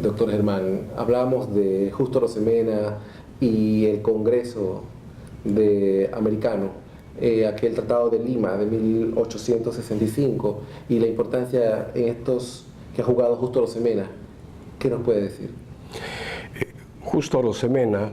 Doctor Germán, hablamos de Justo Arosemena y el Congreso americano, aquel Tratado de Lima de 1865 y la importancia en estos que ha jugado Justo Arosemena. ¿Qué nos puede decir? Justo Arosemena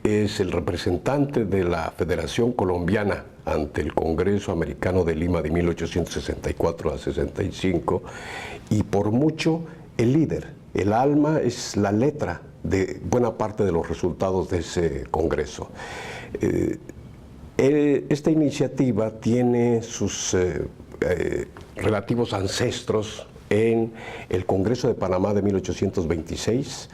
es el representante de la Federación Colombiana ante el Congreso Americano de Lima de 1864 a 65 y por mucho el líder. El alma es la letra de buena parte de los resultados de ese Congreso. Esta iniciativa tiene sus relativos ancestros en el Congreso de Panamá de 1826,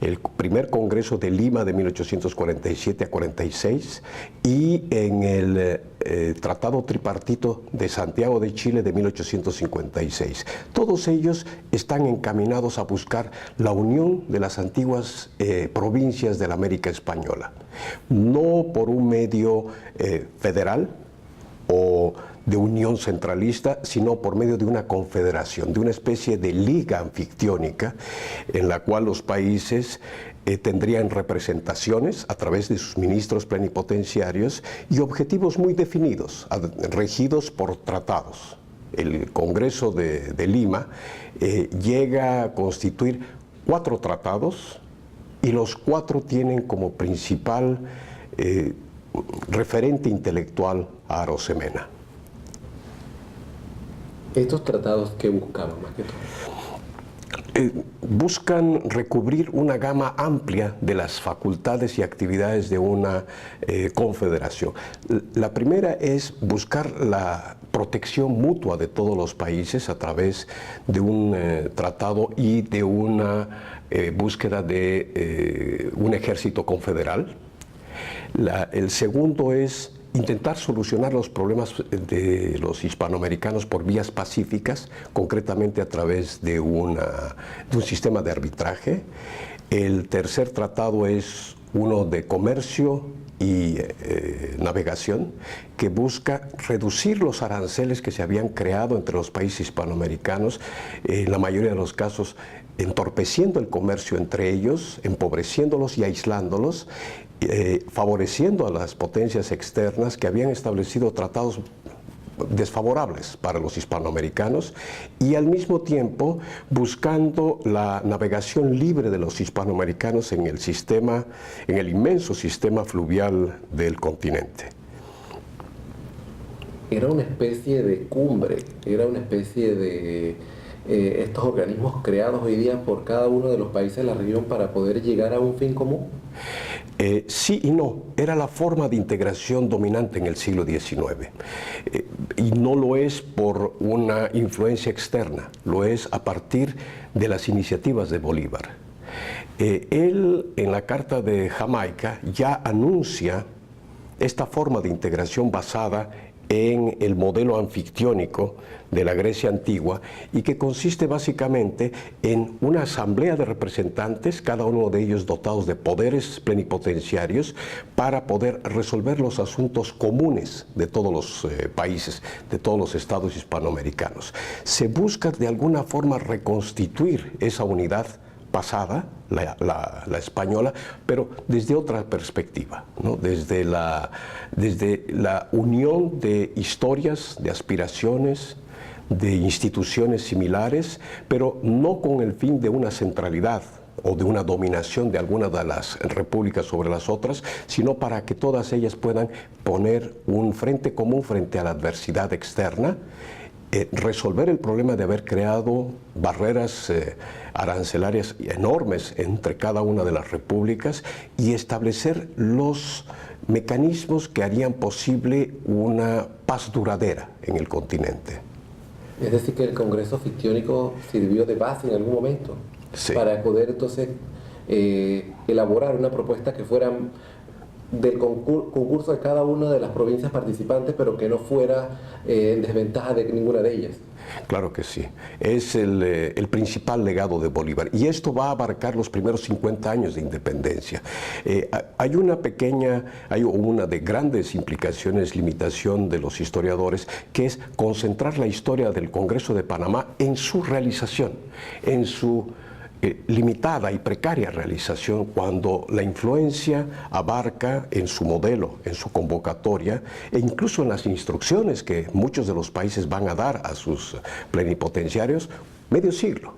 el primer Congreso de Lima de 1847 a 46 y en el Tratado Tripartito de Santiago de Chile de 1856. Todos ellos están encaminados a buscar la unión de las antiguas provincias de la América Española, no por un medio federal o de unión centralista, sino por medio de una confederación, de una especie de liga anfictiónica en la cual los países tendrían representaciones a través de sus ministros plenipotenciarios y objetivos muy definidos, regidos por tratados. El Congreso de Lima llega a constituir 4 tratados y los 4 tienen como principal referente intelectual a Arosemena. ¿Estos tratados qué buscaban más que todo? Buscan recubrir una gama amplia de las facultades y actividades de una confederación. La primera es buscar la protección mutua de todos los países a través de un tratado y de una búsqueda de un ejército confederal. El segundo es intentar solucionar los problemas de los hispanoamericanos por vías pacíficas, concretamente a través de un sistema de arbitraje. El tercer tratado es uno de comercio y navegación, que busca reducir los aranceles que se habían creado entre los países hispanoamericanos, en la mayoría de los casos entorpeciendo el comercio entre ellos, empobreciéndolos y aislándolos, favoreciendo a las potencias externas que habían establecido tratados desfavorables para los hispanoamericanos y al mismo tiempo buscando la navegación libre de los hispanoamericanos en el inmenso sistema fluvial del continente. Era una especie de cumbre, era una especie de estos organismos creados hoy día por cada uno de los países de la región para poder llegar a un fin común. Sí y no, era la forma de integración dominante en el siglo XIX y no lo es por una influencia externa, lo es a partir de las iniciativas de Bolívar. Él en la Carta de Jamaica ya anuncia esta forma de integración basada en el modelo anfictiónico de la Grecia antigua y que consiste básicamente en una asamblea de representantes, cada uno de ellos dotados de poderes plenipotenciarios para poder resolver los asuntos comunes de todos los países, de todos los estados hispanoamericanos. Se busca de alguna forma reconstituir esa unidad pasada, la española, pero desde otra perspectiva, ¿no? Desde la unión de historias, de aspiraciones, de instituciones similares, pero no con el fin de una centralidad o de una dominación de alguna de las repúblicas sobre las otras, sino para que todas ellas puedan poner un frente común frente a la adversidad externa, resolver el problema de haber creado barreras arancelarias enormes entre cada una de las repúblicas y establecer los mecanismos que harían posible una paz duradera en el continente. Es decir, que el Congreso fictiónico sirvió de base en algún momento, sí, para poder entonces elaborar una propuesta que fuera del concurso de cada una de las provincias participantes, pero que no fuera en desventaja de ninguna de ellas. Claro que sí, es el principal legado de Bolívar y esto va a abarcar los primeros 50 años de independencia. Hay una de grandes implicaciones, limitación de los historiadores, que es concentrar la historia del Congreso de Panamá en su realización, en su limitada y precaria realización cuando la influencia abarca en su modelo, en su convocatoria e incluso en las instrucciones que muchos de los países van a dar a sus plenipotenciarios, medio siglo.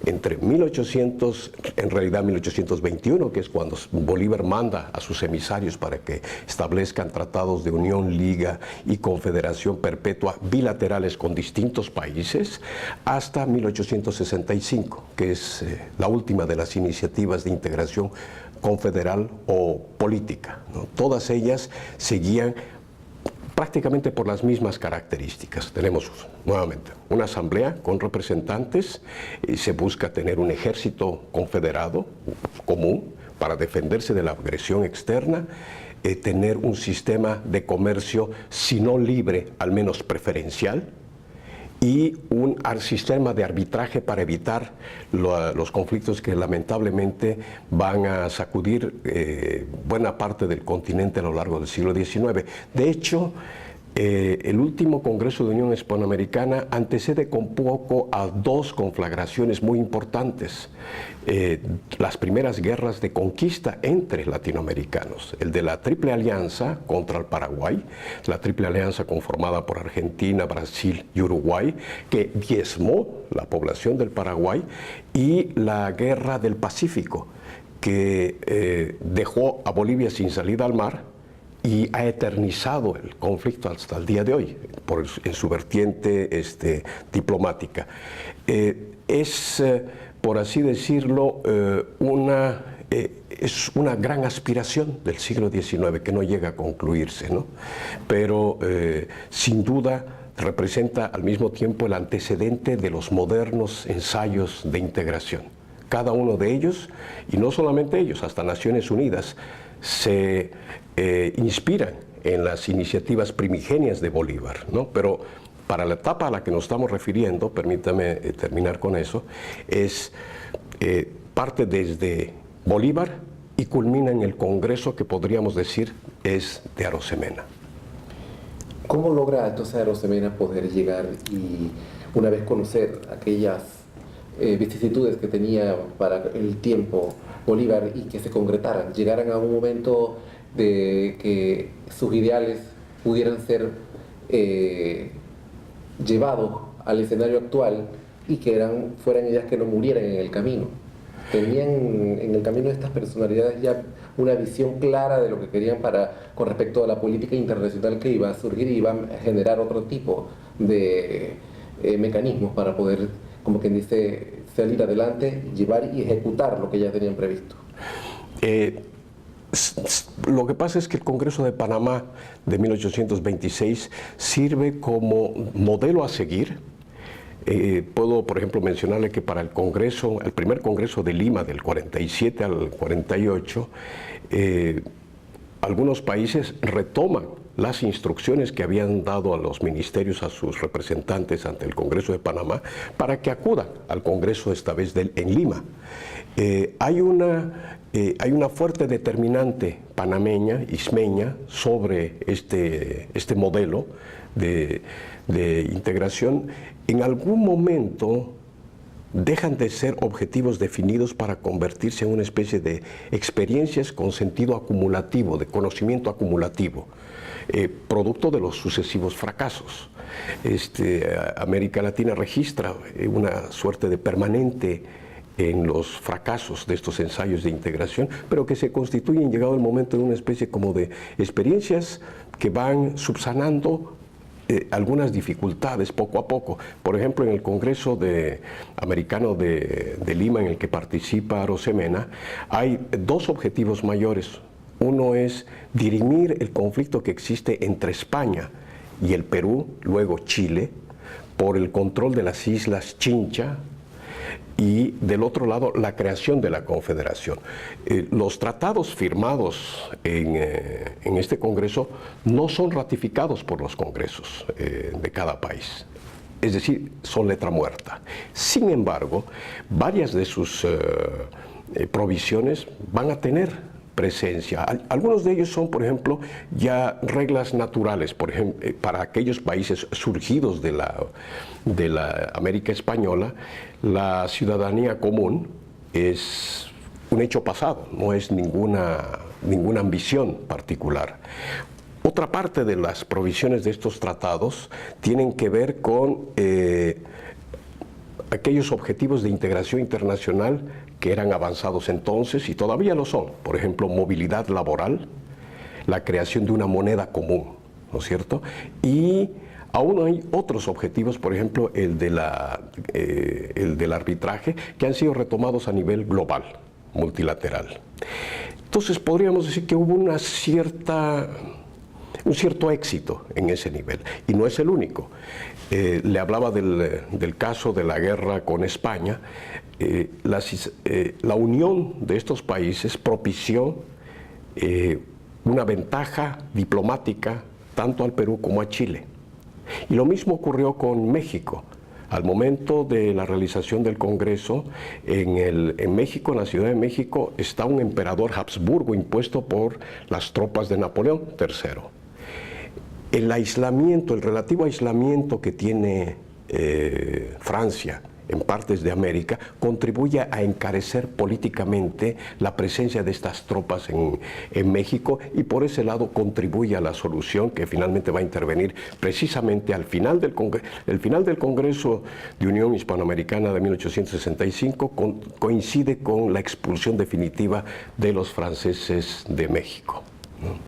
Entre 1800, en realidad 1821, que es cuando Bolívar manda a sus emisarios para que establezcan tratados de unión, liga y confederación perpetua bilaterales con distintos países, hasta 1865, que es la última de las iniciativas de integración confederal o política, ¿no? Todas ellas seguían prácticamente por las mismas características. Tenemos nuevamente una asamblea con representantes, se busca tener un ejército confederado común para defenderse de la agresión externa, tener un sistema de comercio, si no libre, al menos preferencial, y un sistema de arbitraje para evitar los conflictos que lamentablemente van a sacudir buena parte del continente a lo largo del siglo XIX. De hecho, el último Congreso de Unión Hispanoamericana antecede con poco a dos conflagraciones muy importantes. Las primeras guerras de conquista entre latinoamericanos, el de la Triple Alianza contra el Paraguay, la Triple Alianza conformada por Argentina, Brasil y Uruguay, que diezmó la población del Paraguay, y la Guerra del Pacífico, que dejó a Bolivia sin salida al mar y ha eternizado el conflicto hasta el día de hoy en su vertiente diplomática. Por así decirlo, es una gran aspiración del siglo XIX que no llega a concluirse, ¿no? Pero sin duda representa al mismo tiempo el antecedente de los modernos ensayos de integración. Cada uno de ellos, y no solamente ellos, hasta Naciones Unidas, se inspiran en las iniciativas primigenias de Bolívar, ¿no? Pero para la etapa a la que nos estamos refiriendo, permítame terminar con eso, parte desde Bolívar y culmina en el Congreso que podríamos decir es de Arosemena. ¿Cómo logra entonces Arosemena poder llegar y una vez conocer aquellas vicisitudes que tenía para el tiempo Bolívar y que se concretaran, llegaran a un momento de que sus ideales pudieran ser llevados al escenario actual y que fueran ideas que no murieran en el camino? ¿Tenían en el camino de estas personalidades ya una visión clara de lo que querían con respecto a la política internacional que iba a surgir y iba a generar otro tipo de mecanismos para poder, como quien dice, salir adelante, llevar y ejecutar lo que ya tenían previsto? Lo que pasa es que el Congreso de Panamá de 1826 sirve como modelo a seguir. Puedo, por ejemplo, mencionarle que para el primer Congreso de Lima del 47 al 48, algunos países retoman las instrucciones que habían dado a los ministerios, a sus representantes ante el Congreso de Panamá, para que acudan al Congreso esta vez en Lima. Hay una fuerte determinante panameña, ismeña, sobre este modelo de integración. En algún momento dejan de ser objetivos definidos para convertirse en una especie de experiencias con sentido acumulativo, de conocimiento acumulativo, producto de los sucesivos fracasos. América Latina registra una suerte de permanente en los fracasos de estos ensayos de integración, pero que se constituyen, llegado el momento, de una especie como de experiencias que van subsanando algunas dificultades poco a poco. Por ejemplo, en el Congreso Americano de Lima, en el que participa Arosemena, hay dos objetivos mayores. Uno es dirimir el conflicto que existe entre España y el Perú, luego Chile, por el control de las islas Chincha, y del otro lado la creación de la Confederación. Los tratados firmados en este Congreso no son ratificados por los congresos de cada país, es decir, son letra muerta. Sin embargo, varias de sus provisiones van a tener presencia. Algunos de ellos son, por ejemplo, ya reglas naturales, por ejemplo, para aquellos países surgidos de la América Española, la ciudadanía común es un hecho pasado, no es ninguna ambición particular. Otra parte de las provisiones de estos tratados tienen que ver con aquellos objetivos de integración internacional que eran avanzados entonces y todavía lo son. Por ejemplo, movilidad laboral, la creación de una moneda común, ¿no es cierto? Y aún hay otros objetivos, por ejemplo, el del arbitraje, que han sido retomados a nivel global, multilateral. Entonces podríamos decir que hubo un cierto éxito en ese nivel, y no es el único. Le hablaba del caso de la guerra con España. La unión de estos países propició una ventaja diplomática tanto al Perú como a Chile. Y lo mismo ocurrió con México. Al momento de la realización del Congreso, en México, en la Ciudad de México, está un emperador Habsburgo impuesto por las tropas de Napoleón III. El aislamiento, el relativo aislamiento que tiene Francia en partes de América, contribuye a encarecer políticamente la presencia de estas tropas en México, y por ese lado contribuye a la solución que finalmente va a intervenir precisamente al final del Congreso. El final del Congreso de Unión Hispanoamericana de 1865 coincide con la expulsión definitiva de los franceses de México, ¿no?